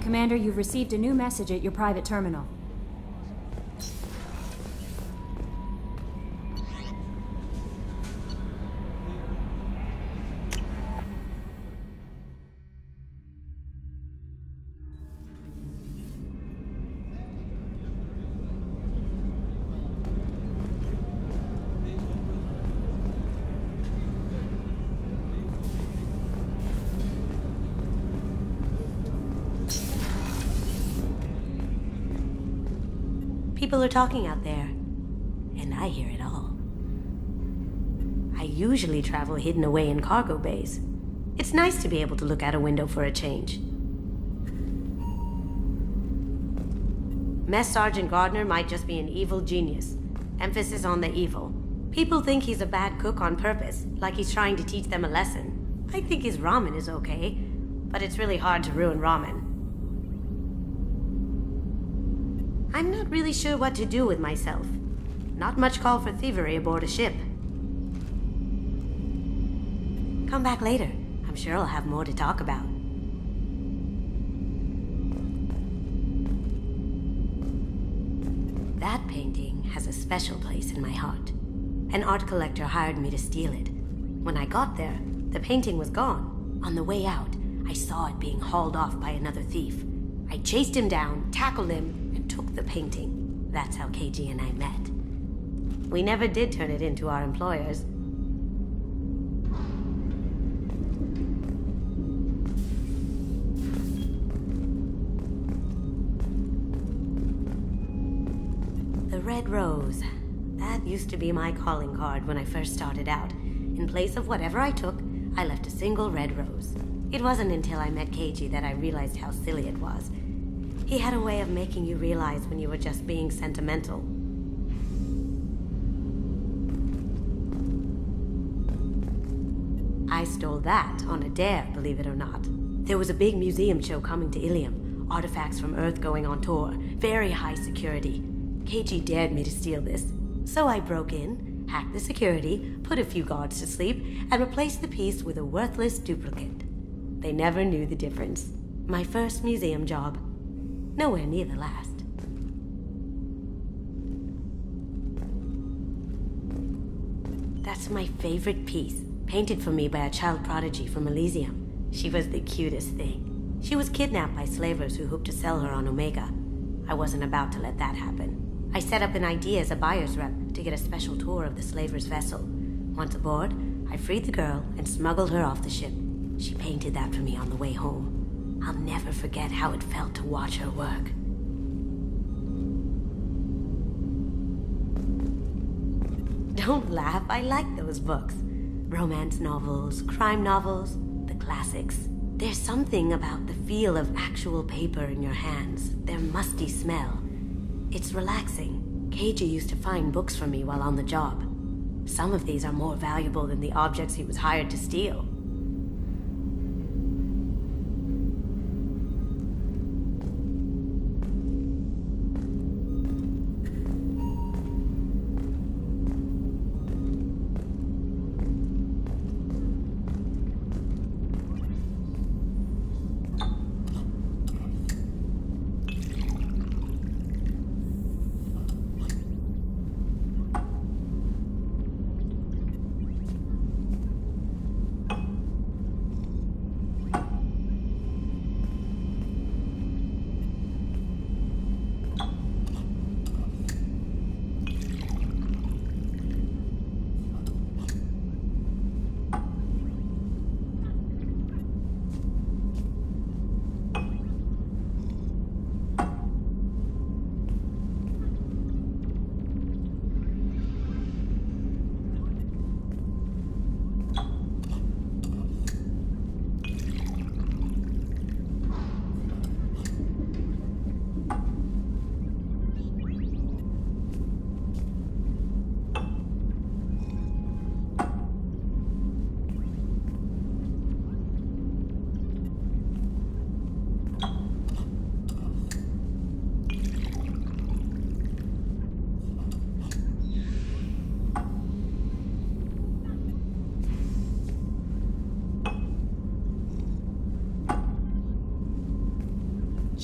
Commander, you've received a new message at your private terminal. People are talking out there, and I hear it all. I usually travel hidden away in cargo bays. It's nice to be able to look out a window for a change. Mess Sergeant Gardner might just be an evil genius. Emphasis on the evil. People think he's a bad cook on purpose, like he's trying to teach them a lesson. I think his ramen is okay, but it's really hard to ruin ramen. I'm not really sure what to do with myself. Not much call for thievery aboard a ship. Come back later. I'm sure I'll have more to talk about. That painting has a special place in my heart. An art collector hired me to steal it. When I got there, the painting was gone. On the way out, I saw it being hauled off by another thief. I chased him down, tackled him, and took the painting. That's how KG and I met. We never did turn it into our employers. The red rose. That used to be my calling card when I first started out. In place of whatever I took, I left a single red rose. It wasn't until I met KG that I realized how silly it was. He had a way of making you realize when you were just being sentimental. I stole that on a dare, believe it or not. There was a big museum show coming to Ilium. Artifacts from Earth going on tour. Very high security. KG dared me to steal this. So I broke in, hacked the security, put a few guards to sleep, and replaced the piece with a worthless duplicate. They never knew the difference. My first museum job. Nowhere near the last. That's my favorite piece, painted for me by a child prodigy from Elysium. She was the cutest thing. She was kidnapped by slavers who hoped to sell her on Omega. I wasn't about to let that happen. I set up an idea as a buyer's rep to get a special tour of the slaver's vessel. Once aboard, I freed the girl and smuggled her off the ship. She painted that for me on the way home. I'll never forget how it felt to watch her work. Don't laugh, I like those books. Romance novels, crime novels, the classics. There's something about the feel of actual paper in your hands, their musty smell. It's relaxing. KG used to find books for me while on the job. Some of these are more valuable than the objects he was hired to steal.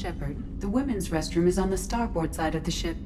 Shepard, the women's restroom is on the starboard side of the ship.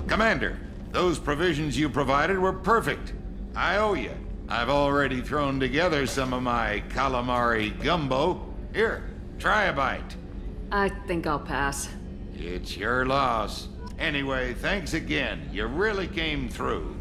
Commander, those provisions you provided were perfect. I owe you. I've already thrown together some of my calamari gumbo. Here, try a bite. I think I'll pass. It's your loss. Anyway, thanks again. You really came through.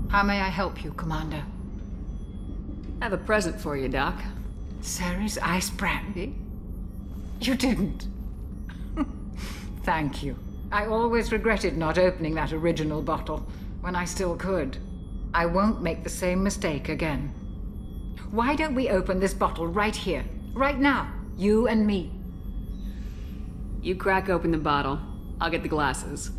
How may I help you, Commander? I have a present for you, Doc. Ceres ice brandy? You didn't. Thank you. I always regretted not opening that original bottle when I still could. I won't make the same mistake again. Why don't we open this bottle right here, right now, you and me? You crack open the bottle. I'll get the glasses.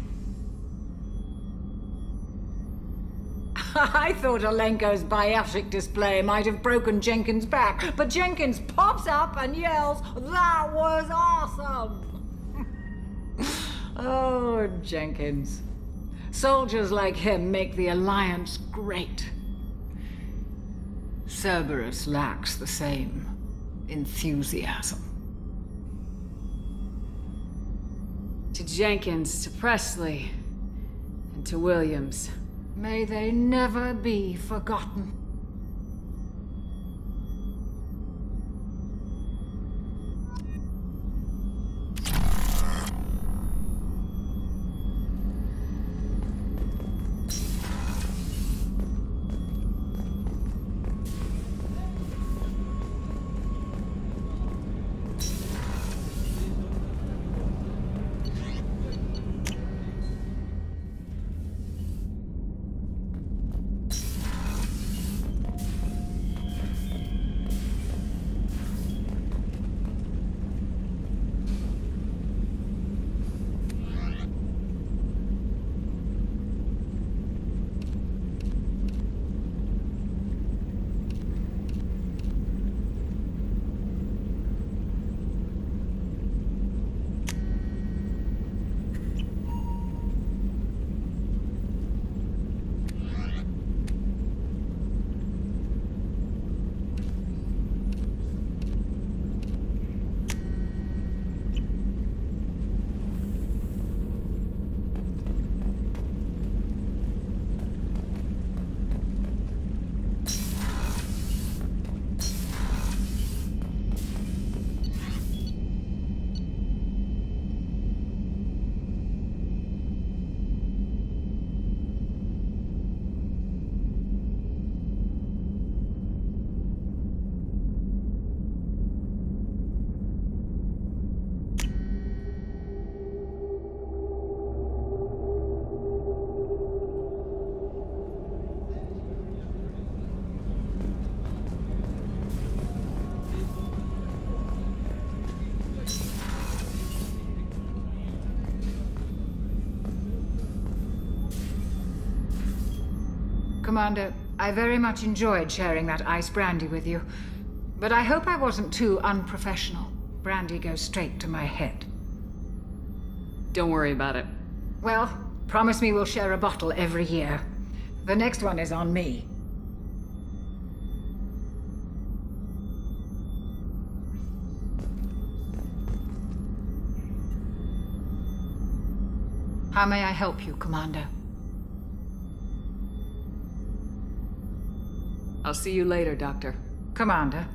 I thought Alenko's biotic display might have broken Jenkins' back, but Jenkins pops up and yells, "That was awesome!" Oh, Jenkins. Soldiers like him make the Alliance great. Cerberus lacks the same enthusiasm. To Jenkins, to Presley, and to Williams. May they never be forgotten. Commander. I very much enjoyed sharing that ice brandy with you. But I hope I wasn't too unprofessional. Brandy goes straight to my head. Don't worry about it. Well, promise me we'll share a bottle every year. The next one is on me. How may I help you, Commander? I'll see you later, Doctor. Commander.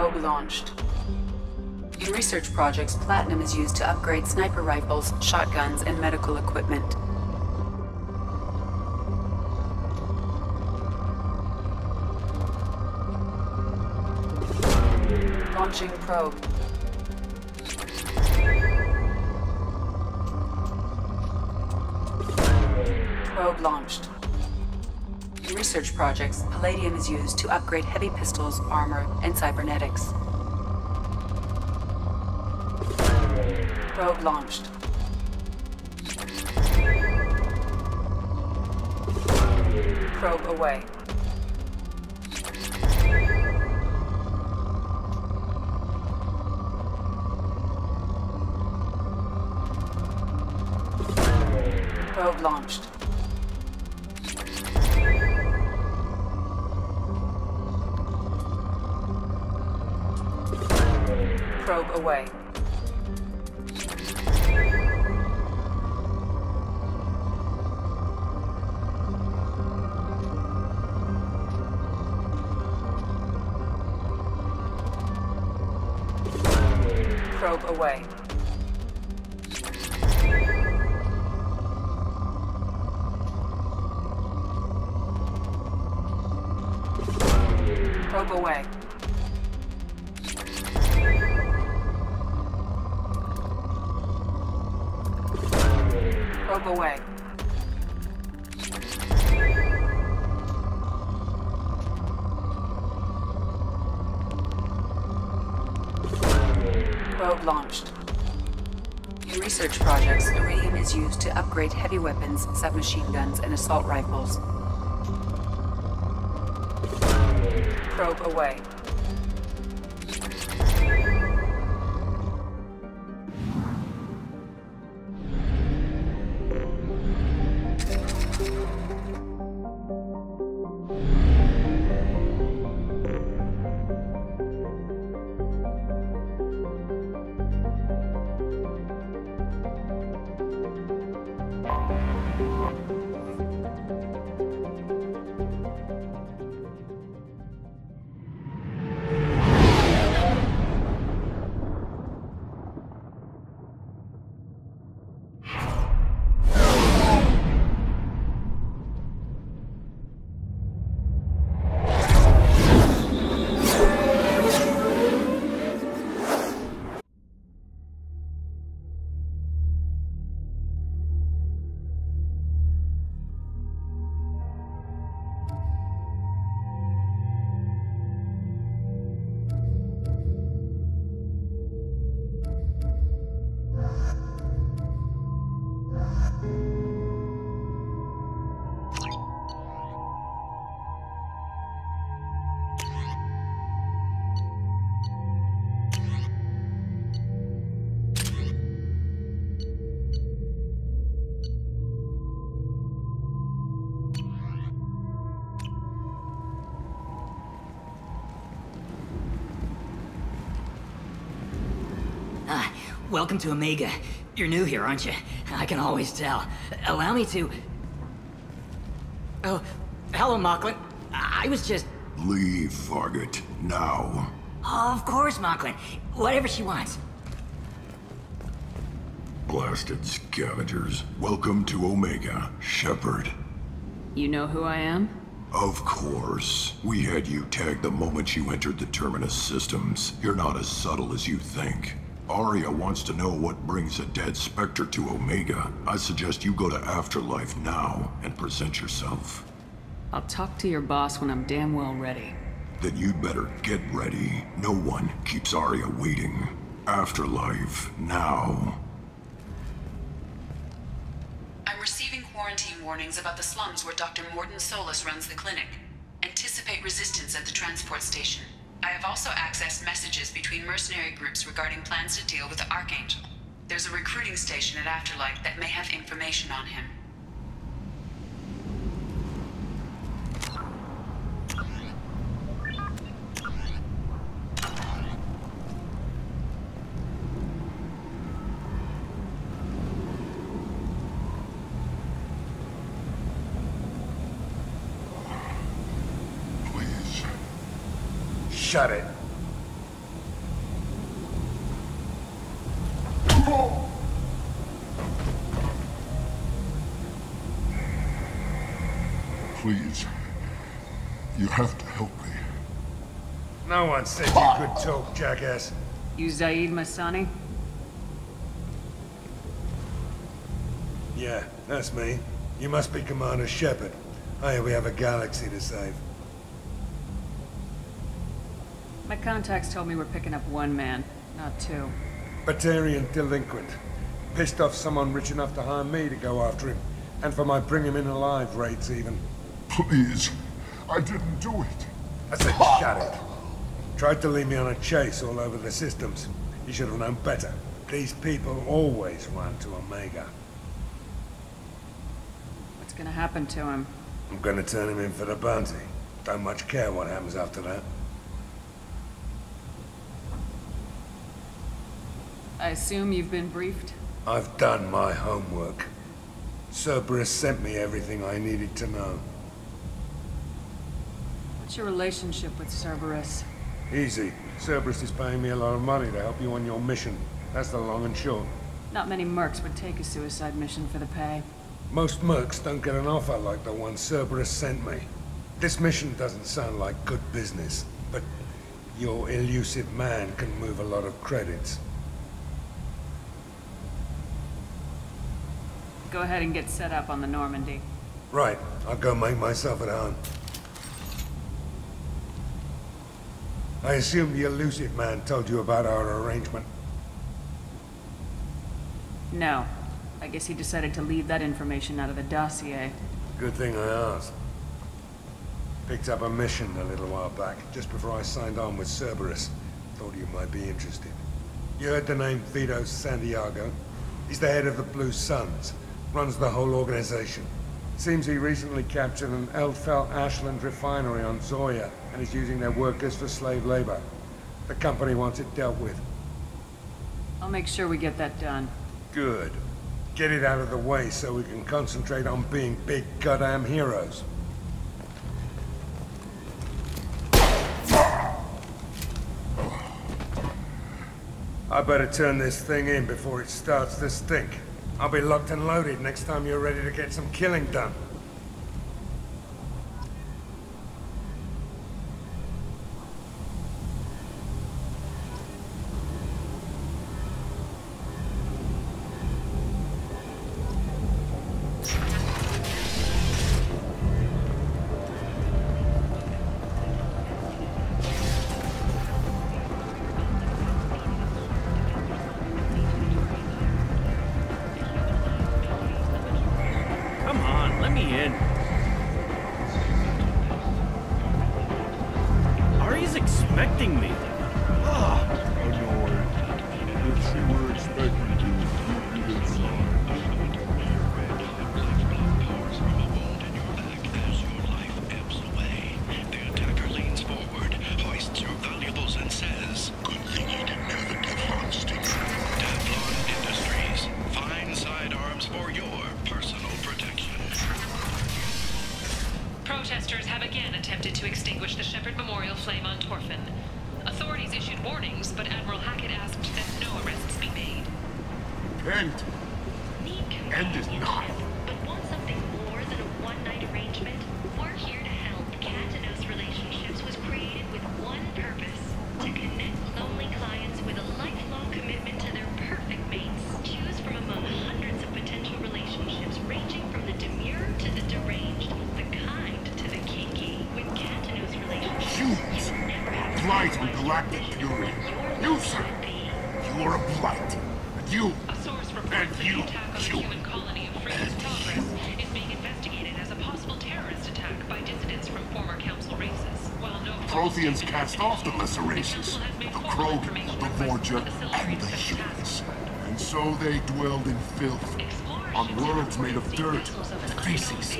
Probe launched. In research projects, platinum is used to upgrade sniper rifles, shotguns, and medical equipment. Launching probe. Probe launched. In research projects, palladium is used to upgrade heavy pistols, armor, and cybernetics. Probe launched. Probe away. Probe launched. Probe away. Probe away. Probe away. Probe away. Probe launched. In research projects, iridium is used to upgrade heavy weapons, submachine guns, and assault rifles. Probe away. Welcome to Omega. You're new here, aren't you? I can always tell. Allow me to... Oh, hello, Mocklin. I was just... Leave, Fargate. Now. Oh, of course, Mocklin. Whatever she wants. Blasted scavengers. Welcome to Omega, Shepard. You know who I am? Of course. We had you tagged the moment you entered the Terminus systems. You're not as subtle as you think. Aria wants to know what brings a dead Spectre to Omega. I suggest you go to Afterlife now and present yourself. I'll talk to your boss when I'm damn well ready. Then you'd better get ready. No one keeps Aria waiting. Afterlife now. I'm receiving quarantine warnings about the slums where Dr. Morden Solus runs the clinic. Anticipate resistance at the transport station. I have also accessed messages between mercenary groups regarding plans to deal with the Archangel. There's a recruiting station at Afterlife that may have information on him. Shut it. Please. You have to help me. No one said you could talk, jackass. You Zaid Masani? Yeah, that's me. You must be Commander Shepard. Hey, we have a galaxy to save. My contacts told me we're picking up one man, not two. Batarian delinquent. Pissed off someone rich enough to hire me to go after him. And for my bring him in alive rates even. Please. I didn't do it. I said shut it. Tried to lead me on a chase all over the systems. You should have known better. These people always run to Omega. What's gonna happen to him? I'm gonna turn him in for the bounty. Don't much care what happens after that. I assume you've been briefed? I've done my homework. Cerberus sent me everything I needed to know. What's your relationship with Cerberus? Easy. Cerberus is paying me a lot of money to help you on your mission. That's the long and short. Not many mercs would take a suicide mission for the pay. Most mercs don't get an offer like the one Cerberus sent me. This mission doesn't sound like good business, but your elusive man can move a lot of credits. Go ahead and get set up on the Normandy. Right. I'll go make myself at home. I assume the elusive man told you about our arrangement. No. I guess he decided to leave that information out of the dossier. Good thing I asked. Picked up a mission a little while back, just before I signed on with Cerberus. Thought you might be interested. You heard the name Vito Santiago? He's the head of the Blue Suns. Runs the whole organization. Seems he recently captured an Eldfell Ashland refinery on Zoya and is using their workers for slave labor. The company wants it dealt with. I'll make sure we get that done. Good. Get it out of the way so we can concentrate on being big goddamn heroes. I better turn this thing in before it starts to stink. I'll be locked and loaded next time you're ready to get some killing done. Expecting me. Annoyed. If she were expecting you, you'd be inside. As your life ebbs away, the attacker leans forward, hoists your valuables and says, "Good thing you didn't have a Teflon stick." Teflon Industries. Fine sidearms for your personal protection. Protesters have again attempted to extinguish the Shepard Memorial flame on Torfin. Authorities issued warnings, but Admiral Hackett asked that no arrests be made. End. End is not. But want something more than a one-night arrangement? We're here to help. Cat and Us Relationships was created with one purpose: to connect lonely clients with a lifelong commitment to their perfect mates. Choose from among hundreds of potential relationships ranging from the demure to the deranged, the kind to the kinky. With Cat and Us Relationships, Humans. Blight on galactic purity. You, sir. You are a blight. And you. A source reports And that you. the attack on the human colony of Freedom's Progress is being investigated as a possible terrorist attack by dissidents from former council races. While no Protheans cast off the lesser races. The Krogan, the Vorja, and the humans. And so they dwelled in filth. On worlds made of dirt, feces.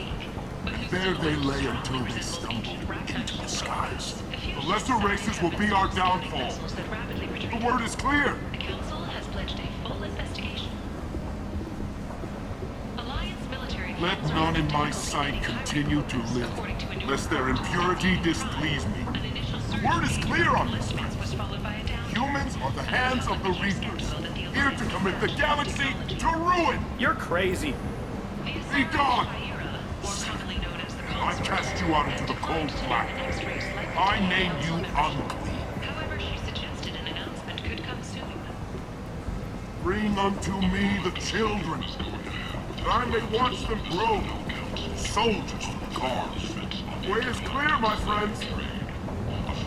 And there they lay until they stumbled into the skies. The lesser races will be our downfall. The word is clear. The council has pledged a full investigation. Alliance military. Let none in my sight continue to live, lest their impurity displease me. The word is clear on this one. Humans are the hands of the Reapers, here to commit the galaxy to ruin. You're crazy. Be gone. I cast you out into the cold black. I named you Ugly. However, she suggested an announcement could come soon. Bring unto me the children, that I may watch them grow. Soldiers to the cause. The way is clear, my friends.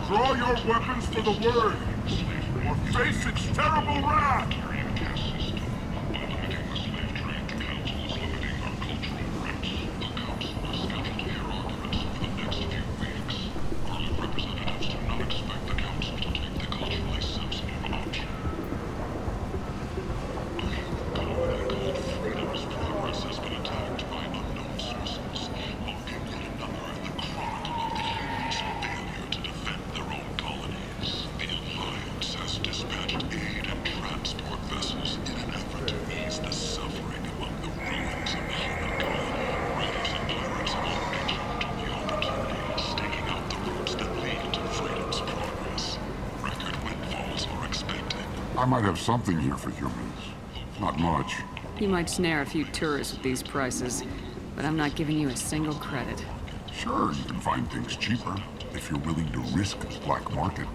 Draw your weapons for the word, or face its terrible wrath. I might have something here for humans. Not much. You might snare a few tourists with these prices, but I'm not giving you a single credit. Sure, you can find things cheaper, if you're willing to risk the black market.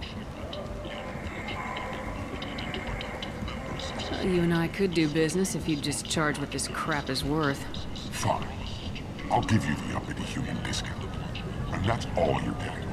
You and I could do business if you'd just charge what this crap is worth. Fine. I'll give you the uppity human discount. And that's all you're getting.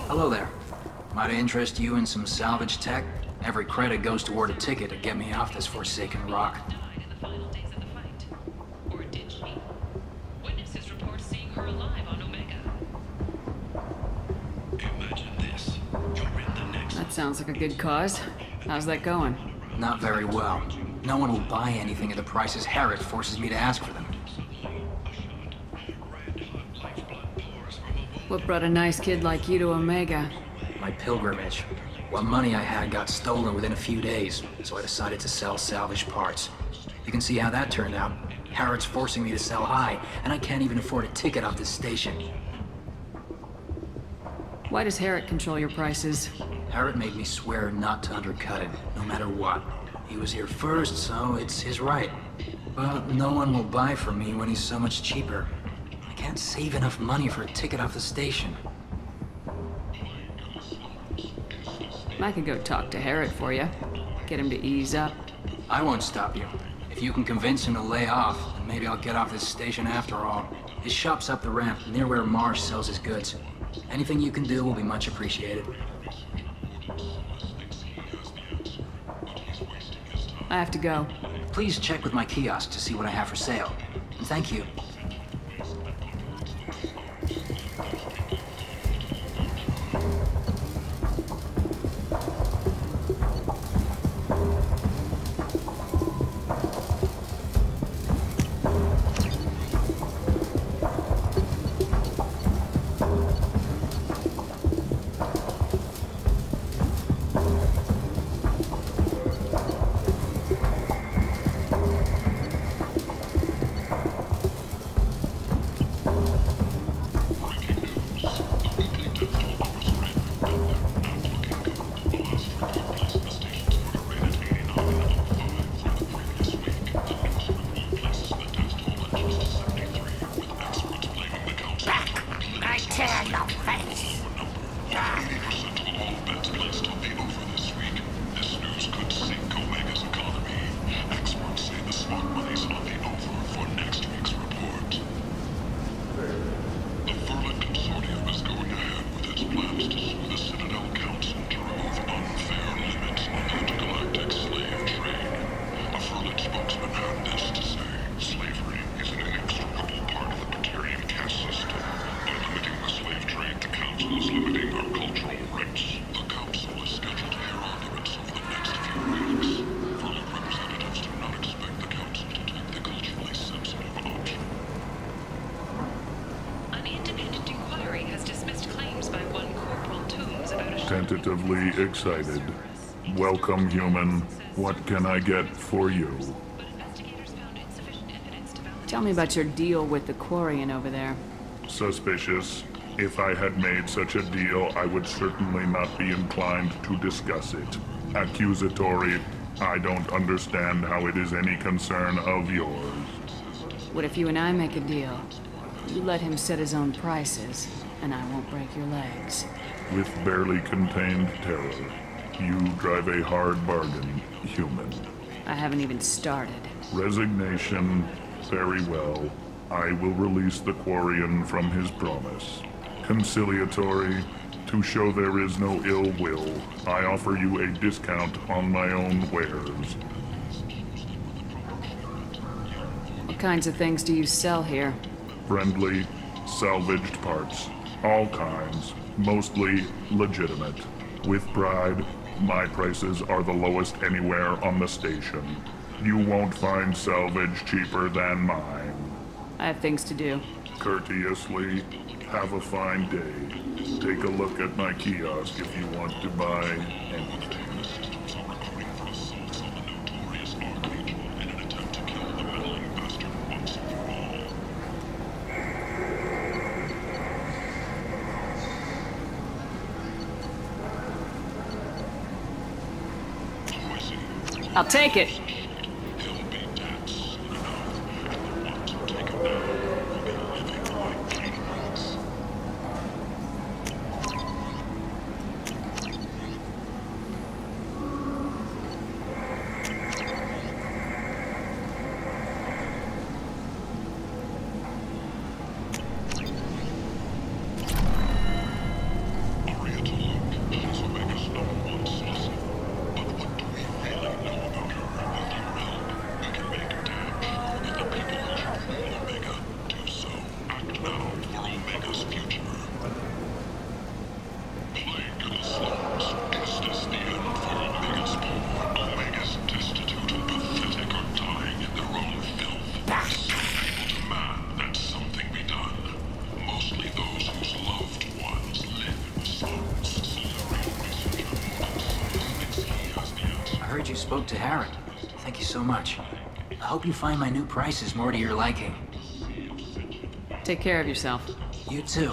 Hello there. Might I interest you in some salvage tech? Every credit goes toward a ticket to get me off this forsaken rock. That sounds like a good cause. How's that going? Not very well. No one will buy anything at the prices Harrod forces me to ask for them. What brought a nice kid like you to Omega? My pilgrimage. What money I had got stolen within a few days, so I decided to sell salvaged parts. You can see how that turned out. Harrod's forcing me to sell high, and I can't even afford a ticket off this station. Why does Harrod control your prices? Harrod made me swear not to undercut it, no matter what. He was here first, so it's his right. But no one will buy from me when he's so much cheaper. I can't save enough money for a ticket off the station. I could go talk to Harrod for you. Get him to ease up. I won't stop you. If you can convince him to lay off, then maybe I'll get off this station after all. His shop's up the ramp, near where Marsh sells his goods. Anything you can do will be much appreciated. I have to go. Please check with my kiosk to see what I have for sale. And thank you. tentatively excited. Welcome, human. What can I get for you? Tell me about your deal with the Quarian over there. Suspicious. If I had made such a deal, I would certainly not be inclined to discuss it. Accusatory. I don't understand how it is any concern of yours. What if you and I make a deal? You let him set his own prices, and I won't break your legs. With barely contained terror, you drive a hard bargain, human. I haven't even started. Resignation. Very well. I will release the Quarian from his promise. Conciliatory. To show there is no ill will, I offer you a discount on my own wares. What kinds of things do you sell here? Friendly, salvaged parts. All kinds. Mostly legitimate. With pride, my prices are the lowest anywhere on the station. You won't find salvage cheaper than mine. I have things to do. Courteously, have a fine day. Take a look at my kiosk if you want to buy anything. I'll take it. You spoke to Harrod. Thank you so much. I hope you find my new prices more to your liking. Take care of yourself. You too.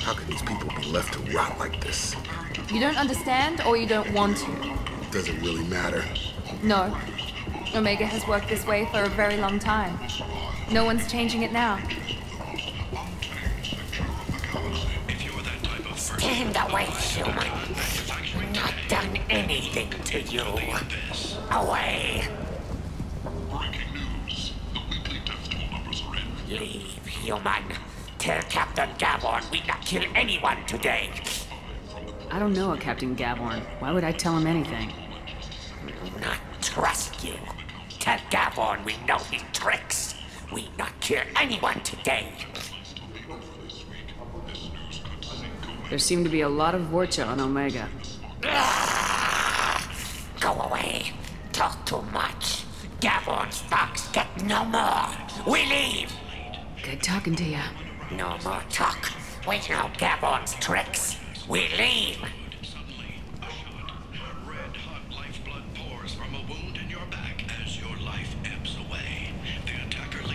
How can these people be left to rot like this? You don't understand, or you don't want to? It doesn't really matter. No. Omega has worked this way for a very long time. No one's changing it now. Stand away, human. Not done anything to you. Away. Leave, human. Tell Captain Gaborn we not kill anyone today. I don't know a Captain Gaborn. Why would I tell him anything? Not trust you. Tell Gaborn we know his tricks. We not kill anyone today. There seem to be a lot of Vorcha on Omega. Go away. Talk too much. Gaborn's fox get no more. We leave. Good talking to you. No more talk. We know Gaborn's tricks. We leave. Suddenly, a shot. Red-hot lifeblood pours from a wound in your back as your life ebbs away. The attacker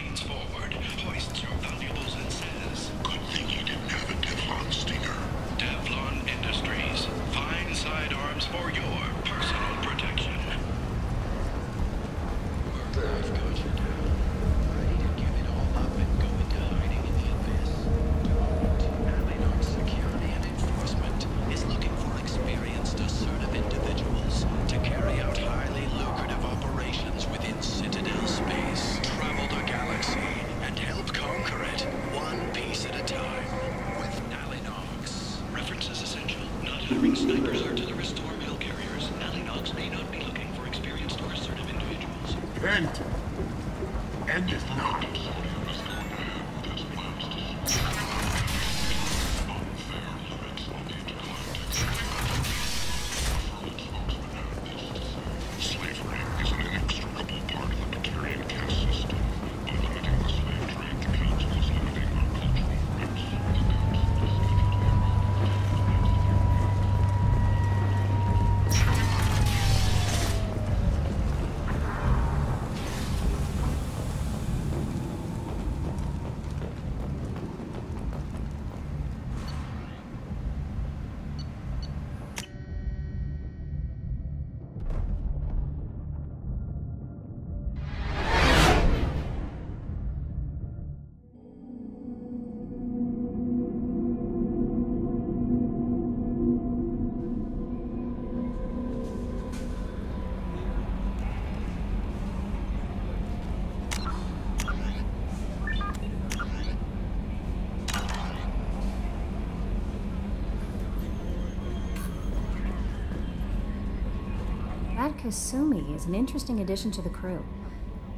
That Kasumi is an interesting addition to the crew.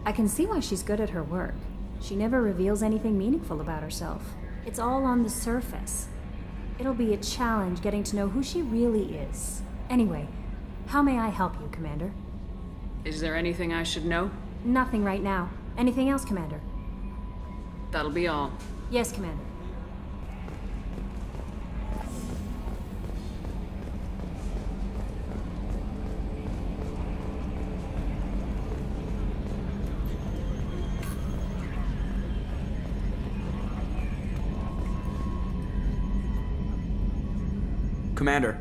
I can see why she's good at her work. She never reveals anything meaningful about herself. It's all on the surface. It'll be a challenge getting to know who she really is. Anyway, how may I help you, Commander? Is there anything I should know? Nothing right now. Anything else, Commander? That'll be all. Yes, Commander. Commander.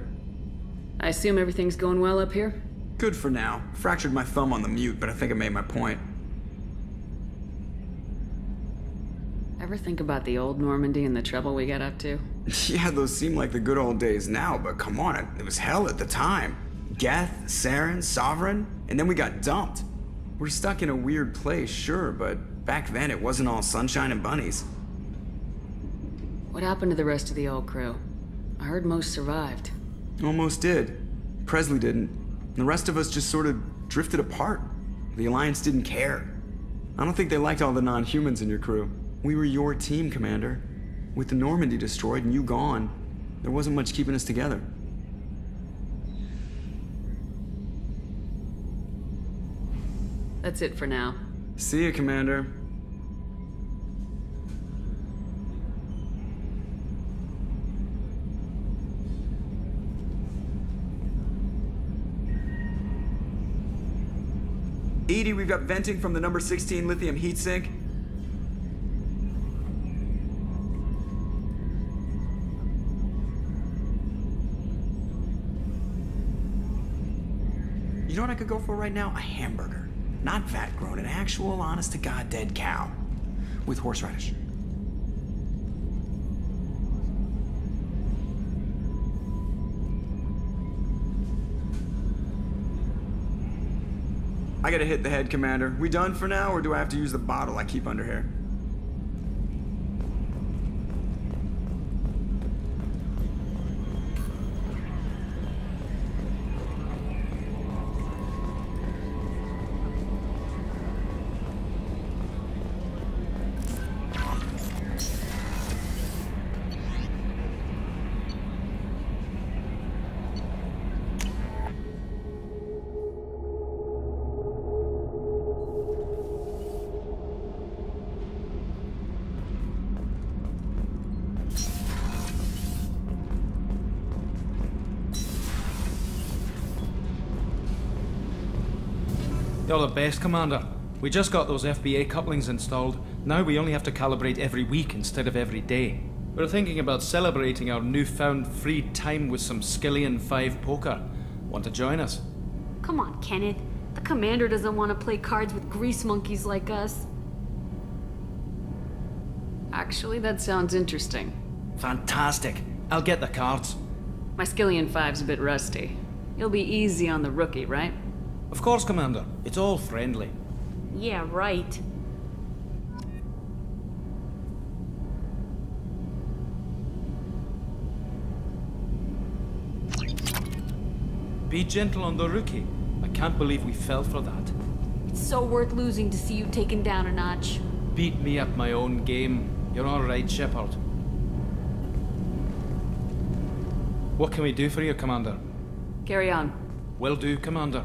I assume everything's going well up here? Good for now. Fractured my thumb on the mute, but I think I made my point. Ever think about the old Normandy and the trouble we got up to? Yeah, those seem like the good old days now, but come on, it was hell at the time. Geth, Saren, Sovereign, and then we got dumped. We're stuck in a weird place, sure, but back then it wasn't all sunshine and bunnies. What happened to the rest of the old crew? I heard most survived. Almost did. Presley didn't. The rest of us just sort of drifted apart. The Alliance didn't care. I don't think they liked all the non-humans in your crew. We were your team, Commander. With the Normandy destroyed and you gone, there wasn't much keeping us together. That's it for now. See you, Commander. Edie, we've got venting from the number 16 lithium heat sink. You know what I could go for right now? A hamburger. Not fat-grown, an actual, honest-to-God dead cow. With horseradish. I gotta hit the head, Commander. We done for now, or do I have to use the bottle I keep under here? You're the best, Commander. We just got those FBA couplings installed. Now we only have to calibrate every week instead of every day. We're thinking about celebrating our newfound free time with some Skillian 5 poker. Want to join us? Come on, Kenneth. The Commander doesn't want to play cards with grease monkeys like us. Actually, that sounds interesting. Fantastic. I'll get the cards. My Skillian 5's a bit rusty. You'll be easy on the rookie, right? Of course, Commander. It's all friendly. Yeah, right. Be gentle on the rookie. I can't believe we fell for that. It's so worth losing to see you taken down a notch. Beat me at my own game. You're all right, Shepard. What can we do for you, Commander? Carry on. Will do, Commander.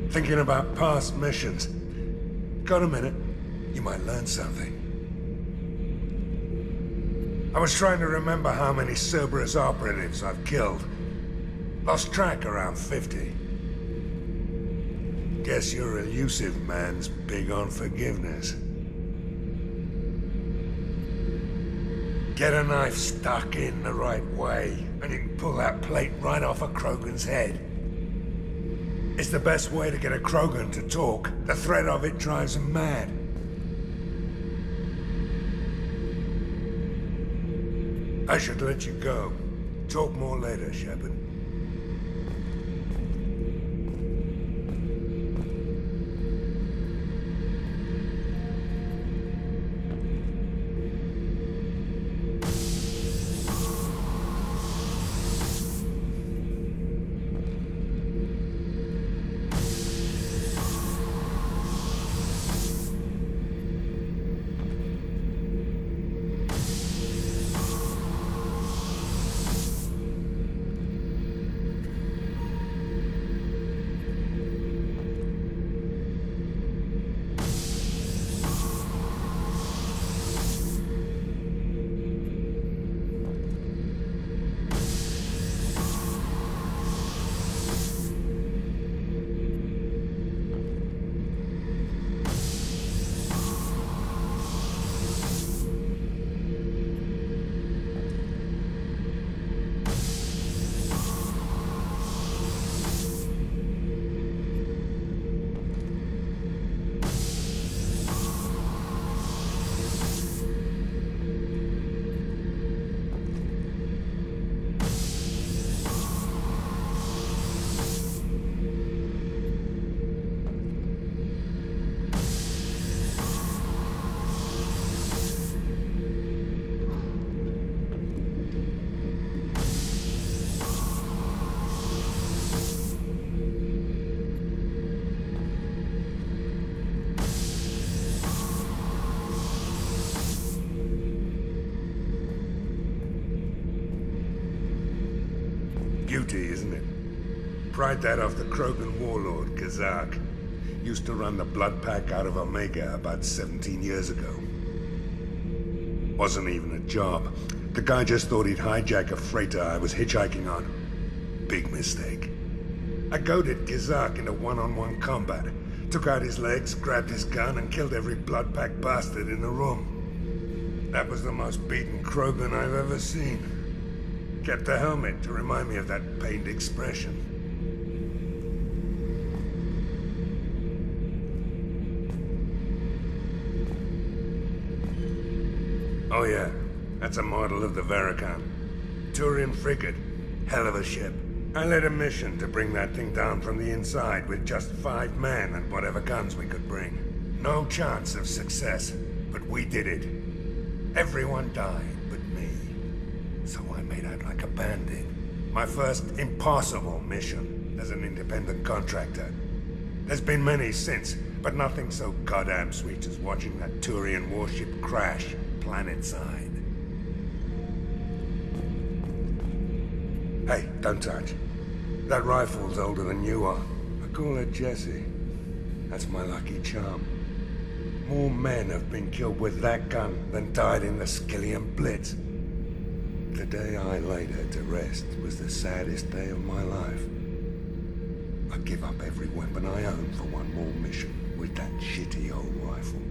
Thinking about past missions. Got a minute? You might learn something. I was trying to remember how many Cerberus operatives I've killed. Lost track around 50. Guess your elusive man's big on forgiveness. Get a knife stuck in the right way, and you can pull that plate right off a Krogan's head. It's the best way to get a Krogan to talk. The threat of it drives him mad. I should let you go. Talk more later, Shepard. Beauty, isn't it? Pried that off the Krogan warlord, Kazak. Used to run the blood pack out of Omega about 17 years ago. Wasn't even a job. The guy just thought he'd hijack a freighter I was hitchhiking on. Big mistake. I goaded Kazak into one-on-one combat. Took out his legs, grabbed his gun, and killed every blood pack bastard in the room. That was the most beaten Krogan I've ever seen. Kept the helmet to remind me of that pained expression. Oh yeah, that's a model of the Veracon. Turian frigate. Hell of a ship. I led a mission to bring that thing down from the inside with just 5 men and whatever guns we could bring. No chance of success, but we did it. Everyone died but me. So I made out like a bandit. My first impossible mission as an independent contractor. There's been many since, but nothing so goddamn sweet as watching that Turian warship crash planet-side. Hey, don't touch. That rifle's older than you are. I call it Jesse. That's my lucky charm. More men have been killed with that gun than died in the Skillian Blitz. The day I laid her to rest was the saddest day of my life. I'd give up every weapon I own for one more mission with that shitty old rifle.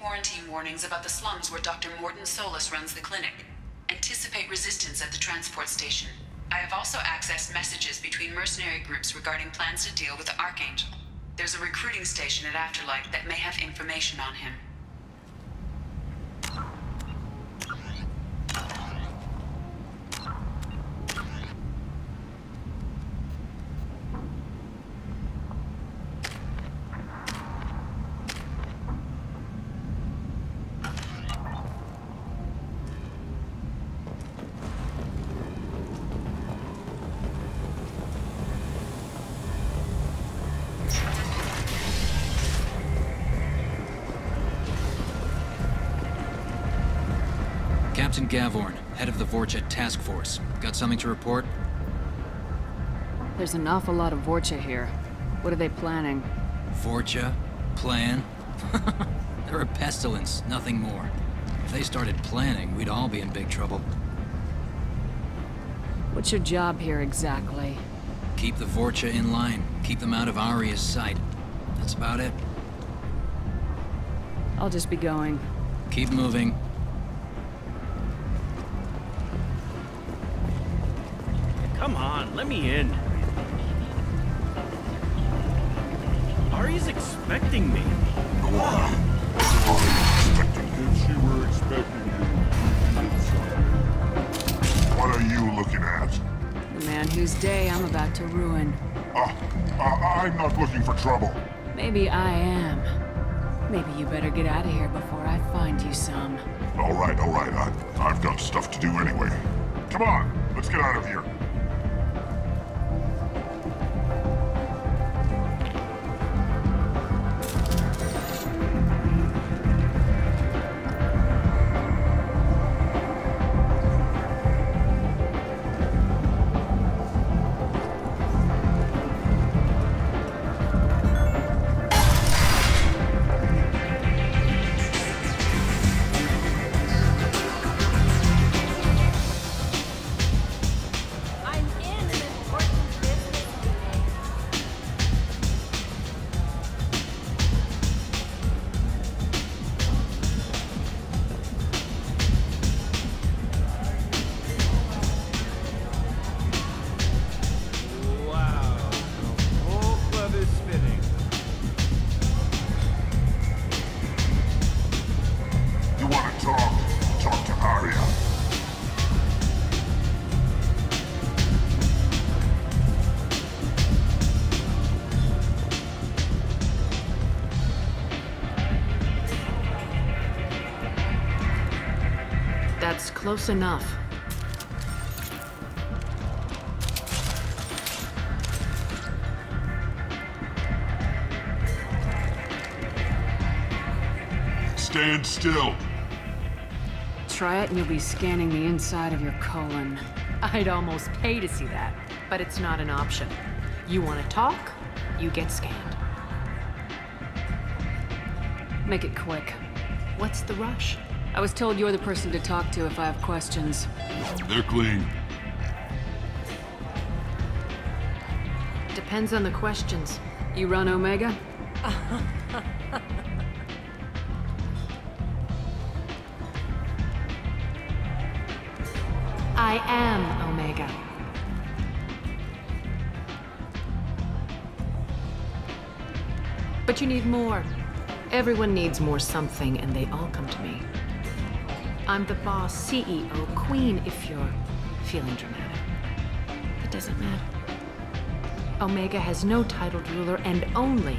quarantine warnings about the slums where Dr. Morden Solus runs the clinic. Anticipate resistance at the transport station. I have also accessed messages between mercenary groups regarding plans to deal with the Archangel. There's a recruiting station at Afterlight that may have information on him. Captain Gavorn, head of the Vorcha Task Force. Got something to report? There's an awful lot of Vorcha here. What are they planning? Vorcha? Plan? They're a pestilence, nothing more. If they started planning, we'd all be in big trouble. What's your job here exactly? Keep the Vorcha in line. Keep them out of Aria's sight. That's about it. I'll just be going. Keep moving. Come on, let me in. Ari's expecting me. Go on. If she were expecting you, what are you looking at? The man whose day I'm about to ruin. I'm not looking for trouble. Maybe I am. Maybe you better get out of here before I find you some. All right. I've got stuff to do anyway. Come on, let's get out of here. That's close enough. Stand still. Try it and you'll be scanning the inside of your colon. I'd almost pay to see that, but it's not an option. You want to talk, you get scanned. Make it quick. What's the rush? I was told you're the person to talk to if I have questions. They're clean. Depends on the questions. You run Omega? I am Omega. But you need more. Everyone needs more something, and they all come to me. I'm the boss, CEO, queen, if you're feeling dramatic. It doesn't matter. Omega has no titled ruler and only